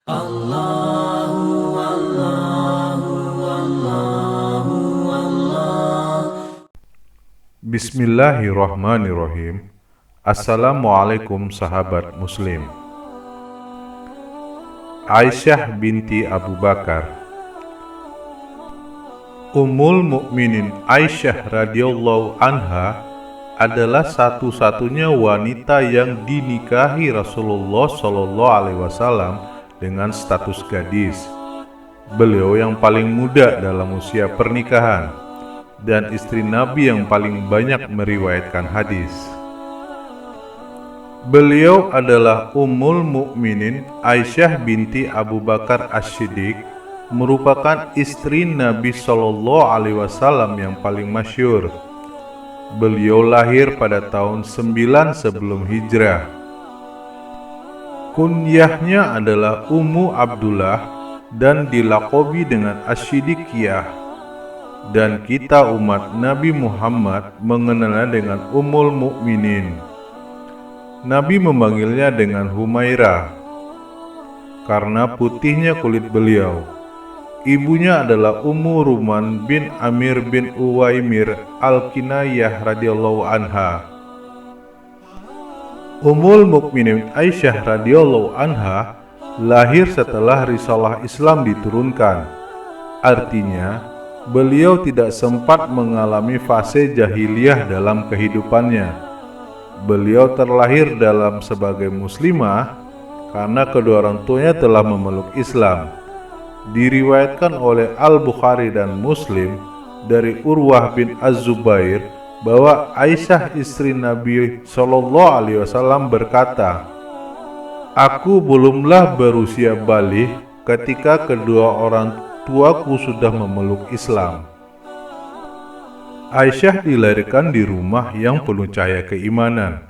Allahu Allahu Allahu Allah. Bismillahirrahmanirrahim. Assalamualaikum sahabat muslim. Aisyah binti Abu Bakar. Ummul Mukminin Aisyah radhiyallahu anha adalah satu-satunya wanita yang dinikahi Rasulullah Shallallahu Alaihi Wasallam dengan status gadis. Beliau yang paling muda dalam usia pernikahan dan istri Nabi yang paling banyak meriwayatkan hadis. Beliau adalah Ummul Mukminin Aisyah binti Abu Bakar As-Siddiq, merupakan istri Nabi Shallallahu Alaihi Wasallam yang paling masyhur. Beliau lahir pada tahun 9 sebelum hijrah. Kunyahnya adalah Ummu Abdullah dan dilakobi dengan As-Siddiqiyah. Dan kita umat Nabi Muhammad mengenalnya dengan Ummul Mukminin. Nabi memanggilnya dengan Humairah karena putihnya kulit beliau. Ibunya adalah Ummu Ruman bin Amir bin Uwaimir Al-Kinayah radhiyallahu anha. Ummul Mukminin Aisyah radhiyallahu anha lahir setelah risalah Islam diturunkan. Artinya, beliau tidak sempat mengalami fase jahiliyah dalam kehidupannya. Beliau terlahir sebagai muslimah karena kedua orang tuanya telah memeluk Islam. Diriwayatkan oleh Al-Bukhari dan Muslim dari Urwah bin Az-Zubair bahwa Aisyah istri Nabi Shallallahu Alaihi Wasallam berkata, "Aku belumlah berusia baligh ketika kedua orang tuaku sudah memeluk Islam." Aisyah dilahirkan di rumah yang penuh cahaya keimanan.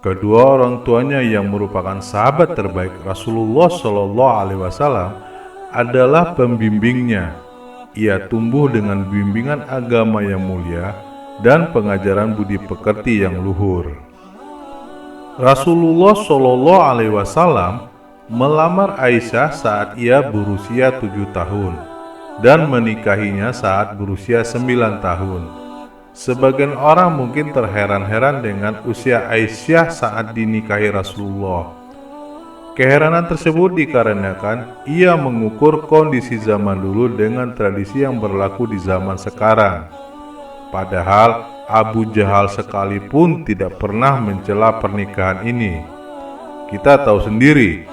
Kedua orang tuanya yang merupakan sahabat terbaik Rasulullah Shallallahu Alaihi Wasallam adalah pembimbingnya. Ia tumbuh dengan bimbingan agama yang mulia dan pengajaran budi pekerti yang luhur. Rasulullah Shallallahu Alaihi Wasallam melamar Aisyah saat ia berusia 7 tahun dan menikahinya saat berusia 9 tahun. Sebagian orang mungkin terheran-heran dengan usia Aisyah saat dinikahi Rasulullah. Keheranan tersebut dikarenakan ia mengukur kondisi zaman dulu dengan tradisi yang berlaku di zaman sekarang. Padahal Abu Jahal sekalipun tidak pernah mencela pernikahan ini. Kita tahu sendiri,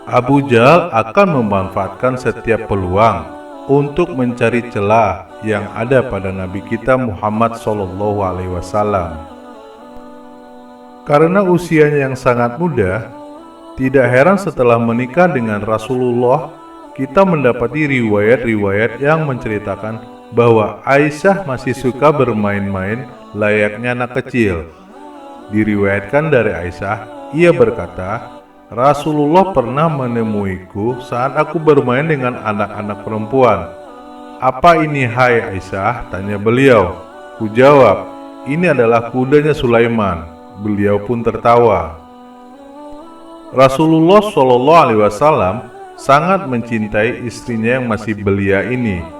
Abu Jahal akan memanfaatkan setiap peluang untuk mencari celah yang ada pada Nabi kita Muhammad SAW. Karena usianya yang sangat muda, tidak heran setelah menikah dengan Rasulullah, kita mendapati riwayat-riwayat yang menceritakan bahwa Aisyah masih suka bermain-main layaknya anak kecil. Diriwayatkan dari Aisyah, ia berkata, "Rasulullah pernah menemuiku saat aku bermain dengan anak-anak perempuan. 'Apa ini, hai Aisyah?' tanya beliau. Kujawab, 'Ini adalah kudanya Sulaiman.' Beliau pun tertawa." Rasulullah Shallallahu Alaihi Wasallam sangat mencintai istrinya yang masih belia ini.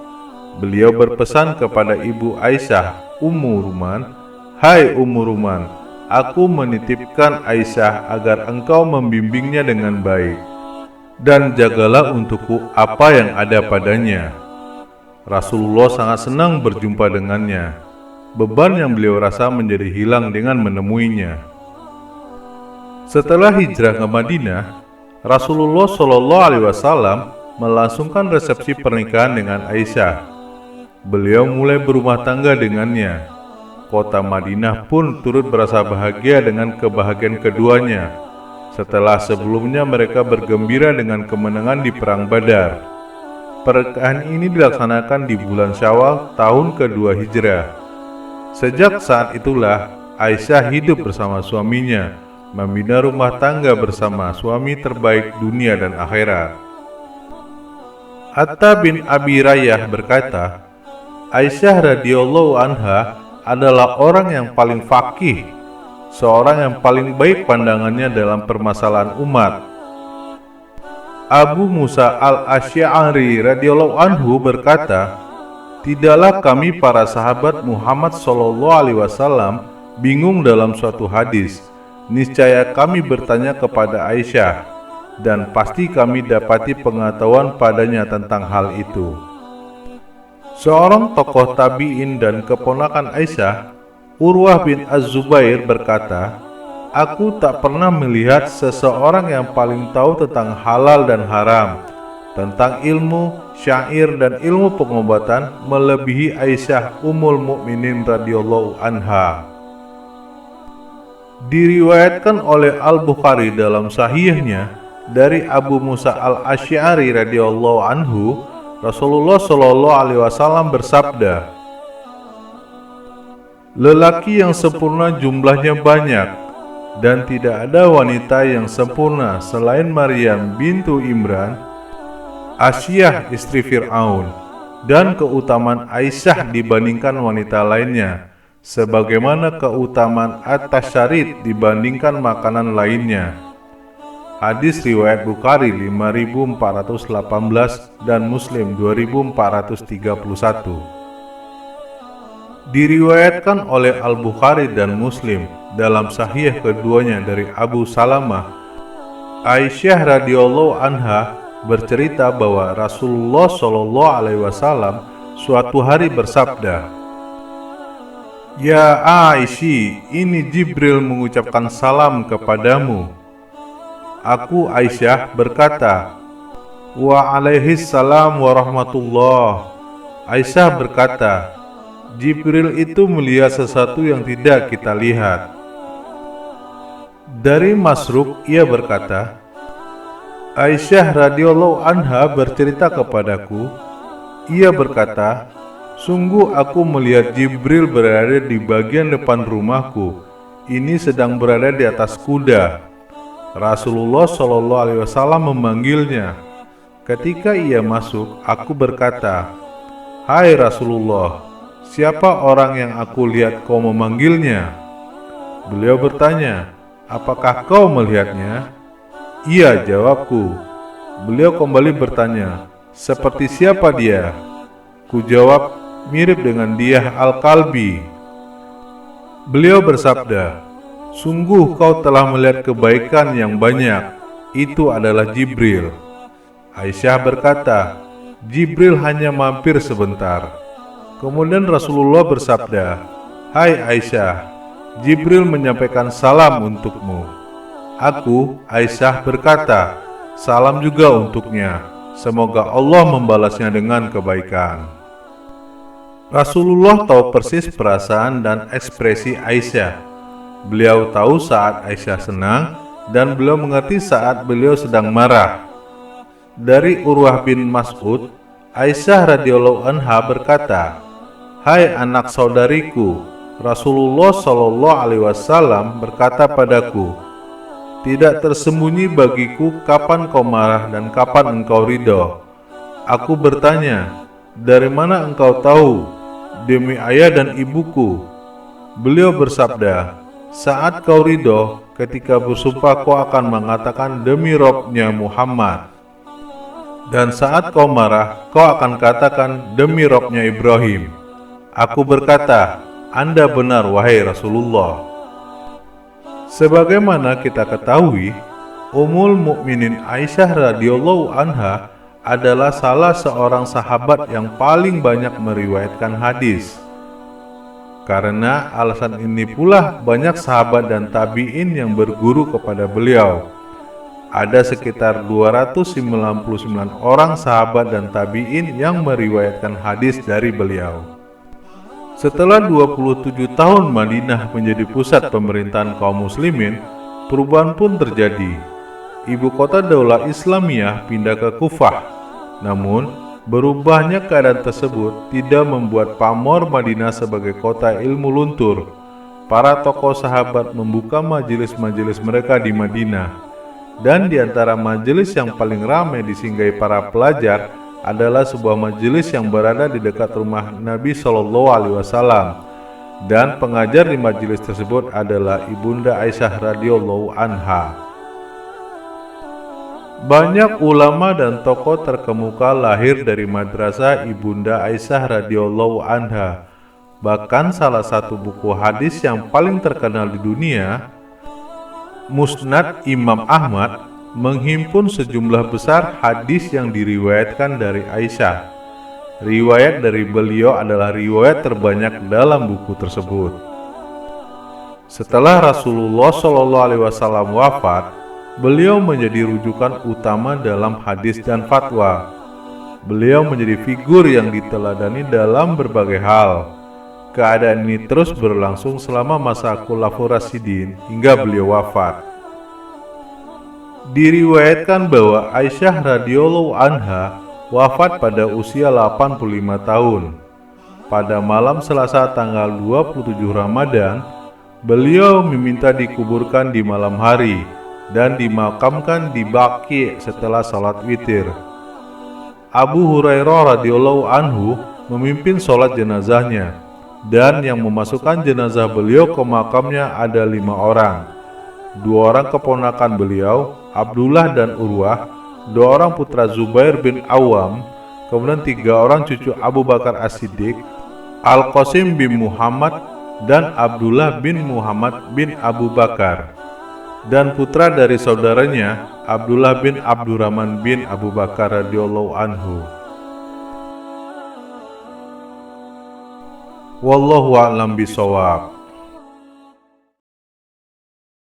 Beliau berpesan kepada ibu Aisyah, Ummu Ruman, "Hai Ummu Ruman, aku menitipkan Aisyah agar engkau membimbingnya dengan baik, dan jagalah untukku apa yang ada padanya." Rasulullah sangat senang berjumpa dengannya. Beban yang beliau rasa menjadi hilang dengan menemuinya. Setelah hijrah ke Madinah, Rasulullah Shallallahu Alaihi Wasallam melangsungkan resepsi pernikahan dengan Aisyah. Beliau mulai berumah tangga dengannya. Kota Madinah pun turut berasa bahagia dengan kebahagiaan keduanya. Setelah sebelumnya mereka bergembira dengan kemenangan di Perang Badar. Pernikahan ini dilaksanakan di bulan Syawal tahun kedua hijrah. Sejak saat itulah Aisyah hidup bersama suaminya, membina rumah tangga bersama suami terbaik dunia dan akhirat. Atta bin Abi Rayyah berkata, Aisyah radhiyallahu anha adalah orang yang paling faqih, seorang yang paling baik pandangannya dalam permasalahan umat. Abu Musa al-Asy'ari radhiyallahu anhu berkata, "Tidaklah kami para sahabat Muhammad SAW bingung dalam suatu hadis. Niscaya kami bertanya kepada Aisyah, dan pasti kami dapati pengetahuan padanya tentang hal itu." Seorang tokoh tabi'in dan keponakan Aisyah, Urwah bin Az-Zubair berkata, "Aku tak pernah melihat seseorang yang paling tahu tentang halal dan haram, tentang ilmu syair dan ilmu pengobatan melebihi Aisyah Ummul Mukminin radhiyallahu anha." Diriwayatkan oleh Al-Bukhari dalam sahihnya dari Abu Musa al-Asy'ari radhiyallahu anhu, Rasulullah Shallallahu alaihi wasallam bersabda, "Lelaki yang sempurna jumlahnya banyak, dan tidak ada wanita yang sempurna selain Maryam bintu Imran, Asy'ah istri Fir'aun, dan keutamaan Aisyah dibandingkan wanita lainnya, sebagaimana keutamaan at-tasyarid dibandingkan makanan lainnya." Hadis riwayat Bukhari 5418 dan Muslim 2431. Diriwayatkan oleh Al-Bukhari dan Muslim dalam sahih keduanya dari Abu Salamah, Aisyah radhiyallahu anha bercerita bahwa Rasulullah Shallallahu alaihi wasallam suatu hari bersabda, "Ya Aisyah, ini Jibril mengucapkan salam kepadamu." Aku Aisyah berkata, "Wa alaihis salam warahmatullah." Aisyah berkata, "Jibril itu melihat sesuatu yang tidak kita lihat." Dari Masruq ia berkata, Aisyah radhiyallahu anha bercerita kepadaku, ia berkata, "Sungguh aku melihat Jibril berada di bagian depan rumahku. Ini sedang berada di atas kuda. Rasulullah Shallallahu alaihi wasallam memanggilnya. Ketika ia masuk, aku berkata, 'Hai Rasulullah, siapa orang yang aku lihat kau memanggilnya?' Beliau bertanya, 'Apakah kau melihatnya?' 'Iya,' jawabku. Beliau kembali bertanya, 'Seperti siapa dia?' Ku jawab, 'Mirip dengan Diyah Al-Kalbi.' Beliau bersabda, 'Sungguh kau telah melihat kebaikan yang banyak. Itu adalah Jibril.' Aisyah berkata, 'Jibril hanya mampir sebentar.' Kemudian Rasulullah bersabda, 'Hai Aisyah, Jibril menyampaikan salam untukmu.' Aku, Aisyah berkata, 'Salam juga untuknya. Semoga Allah membalasnya dengan kebaikan.'" Rasulullah tahu persis perasaan dan ekspresi Aisyah. Beliau tahu saat Aisyah senang, dan beliau mengerti saat beliau sedang marah. Dari Urwah bin Mas'ud, Aisyah radhiyallahu anha berkata, "Hai anak saudariku, Rasulullah Shallallahu alaihi wasallam berkata padaku, 'Tidak tersembunyi bagiku kapan kau marah dan kapan engkau ridho.' Aku bertanya, 'Dari mana engkau tahu?' 'Demi ayah dan ibuku.' Beliau bersabda, 'Saat kau ridho, ketika bersumpah kau akan mengatakan demi Robnya Muhammad. Dan saat kau marah, kau akan katakan demi Robnya Ibrahim.' Aku berkata, 'Anda benar wahai Rasulullah.'" Sebagaimana kita ketahui, Ummul Mukminin Aisyah radhiyallahu anha adalah salah seorang sahabat yang paling banyak meriwayatkan hadis. Karena alasan ini pula banyak sahabat dan tabi'in yang berguru kepada beliau. Ada sekitar 299 orang sahabat dan tabi'in yang meriwayatkan hadis dari beliau. Setelah 27 tahun Madinah menjadi pusat pemerintahan kaum muslimin, perubahan pun terjadi. Ibu kota Daulah Islamiyah pindah ke Kufah. Namun, berubahnya keadaan tersebut tidak membuat pamor Madinah sebagai kota ilmu luntur. Para tokoh sahabat membuka majelis-majelis mereka di Madinah. Dan di antara majelis yang paling ramai disinggahi para pelajar adalah sebuah majelis yang berada di dekat rumah Nabi Shallallahu alaihi wasallam. Dan pengajar di majelis tersebut adalah Ibunda Aisyah radhiyallahu anha. Banyak ulama dan tokoh terkemuka lahir dari madrasah Ibunda Aisyah radhiyallahu anha. Bahkan salah satu buku hadis yang paling terkenal di dunia, Musnad Imam Ahmad, menghimpun sejumlah besar hadis yang diriwayatkan dari Aisyah. Riwayat dari beliau adalah riwayat terbanyak dalam buku tersebut. Setelah Rasulullah SAW wafat, beliau menjadi rujukan utama dalam hadis dan fatwa. Beliau menjadi figur yang diteladani dalam berbagai hal. Keadaan ini terus berlangsung selama masa Khulafaur Rasyidin hingga beliau wafat. Diriwayatkan bahwa Aisyah radhiyallahu anha wafat pada usia 85 tahun. Pada malam Selasa tanggal 27 Ramadan, beliau meminta dikuburkan di malam hari dan dimakamkan di Baqi setelah salat witir. Abu Hurairah radhiyallahu anhu memimpin salat jenazahnya, dan yang memasukkan jenazah beliau ke makamnya ada 5 orang. 2 orang keponakan beliau, Abdullah dan Urwah, 2 orang putra Zubair bin Awam, kemudian 3 orang cucu Abu Bakar As-Siddiq, Al-Qasim bin Muhammad, dan Abdullah bin Muhammad bin Abu Bakar, dan putra dari saudaranya Abdullah bin Abdurrahman bin Abu Bakar radhiyallahu anhu. Wallahu a'lam bishawab.